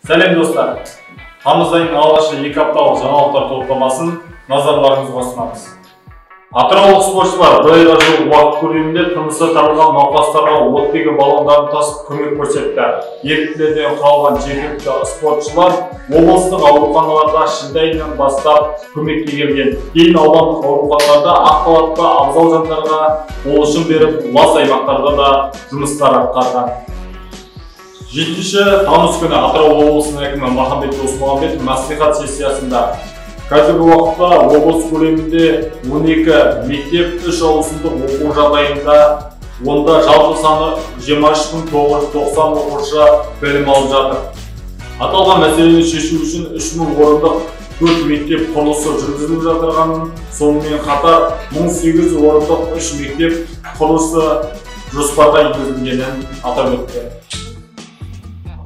Сәлем достар. Тамыз айының алғашқы 2 апталық жаңалықтар топтамасын назарларыңызға ұсынамыз. Атыраулық спортшылар бір айға жуық уақыт көлемінде тынысы тарылған науқастарға оттегі баллондарын тасып көмек көрсетті. Еріктілерден құралған жергілікті спортшылар облыстық ауруханаларда шілде айынан бастап көмекке келген. Кейін аудандық ауруханаларда ақ халатты абзал жандарға қол ұшын беріп, лас аймақтарда да жұмыстар атқарған. 7 тамыз күні Атырау облысының әкімі Махамбет Досмағамбетов мәслихат сессиясында қазіргі уақытта облыс көлемінде 12 мектеп 3 ауысымдық оқу жағдайында, онда жалпы саны 23.990 оқушы білім алып жатыр. Аталған мәселені шешу үшін 3000 орындық 4 мектеп құрылысы жүргізіліп жатырғанын, сонымен қатар 1800 орындық 3 мектеп құрылысы жоспарға енгізілгенін атап өтті.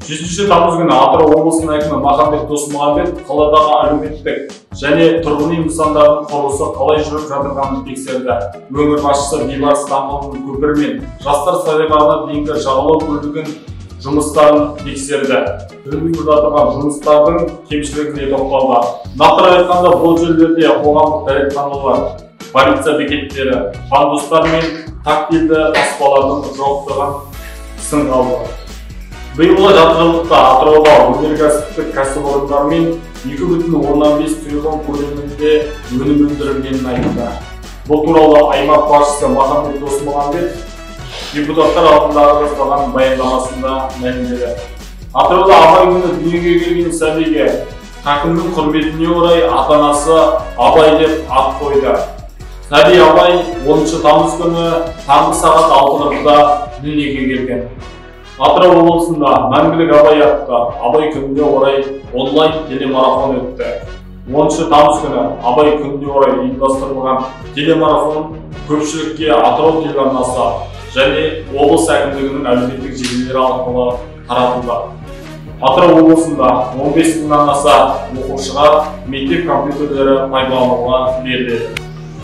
7 тамыз күні Атырау облысының әкімі Махамбет Досмағамбетов қаладағы әлеуметтік және тұрғын үй нысандарының құрылысы қалай жүріп жатырғанын тексерді. Өңір басшысы Бейбарыс даңғылының көпірі мен жастар саябағына дейінгі жағалау бөлігін жұмыстарын тексерді. Жүргізіліп жатырған жұмыстардың кемшілігіне тоқталды. Нақтырақ айтқанда, бұл жерлерде қоғамдық дәретханалар, полиция бекеттері, пандустар мен тактильді таспалардың жоқтығын сынға алды. Биылғы жартыжылдықта Атырауда өнеркәсіптік кәсіпорындар мен 2,5 триллион көлемінде өнім өндірілгенін айтты. Бұл туралы аймақ басшысы Махамбет Досмағамбетов депутаттар алдындағы жасаған баяндамасында мәлімдеді. Атырауда Абай күні дүниеге келген сәбиге хакімнің құрметіне орай ата-анасы Абай деп ат қойды. Сәби Абай 10 тамыз күні таңғы сағат 6:40-да дүниеге келген. Атырау облысында мәңгілік Абай атты Абай күніне орай онлайн телемарафон өтті. 10 тамыз күні Абай күніне орай ұйымдастырылған телемарафон көпшілікке Атырау телеарнасы және облыс әкімдігінің әлеуметтік желілері арқылы таратылды. Атырау облысында 15 мыңнан аса оқушыға мектеп компьютерлері пайдалануға беріледі.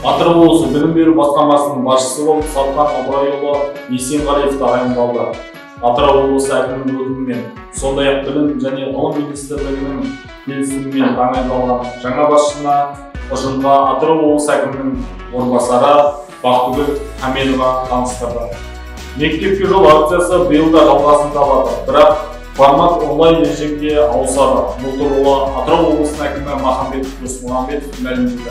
Атырау облысы білім беру басқармасының басшысы болып Сатқан Ыбырайұлы Есенғалиев тағайындалды. Атырау облысы әкімінің өкімімен, сондай-ақ білім және ғылым министрлігінің келісімімен тағайындалған жаңа басшысына ұжымға Атырау облысы әкімінің орынбасары Бақтыгүл Қаменова таныстырды. Мектепке жол акциясы биыл да жалғасын табады, бірақ формат онлайн режимге ауысады. Бұл туралы Атырау облысының әкімі Махамбет Досмағамбетов мәлімдеді.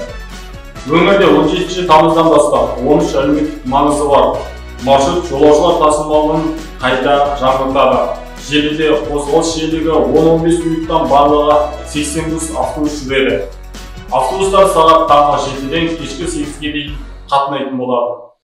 Өңірде 17 тамыздан бастап 13 әлеуметтік маңызы бар маршрут жолаушылар тасымалын қайта жаңғыртады. Желіде қозғалыс жиілігі 10-15 минуттан барлығы 80 автобус жүреді. Автобустар сағат таңғы 7-ден кешкі 8-ге дейін қатынайтын болады.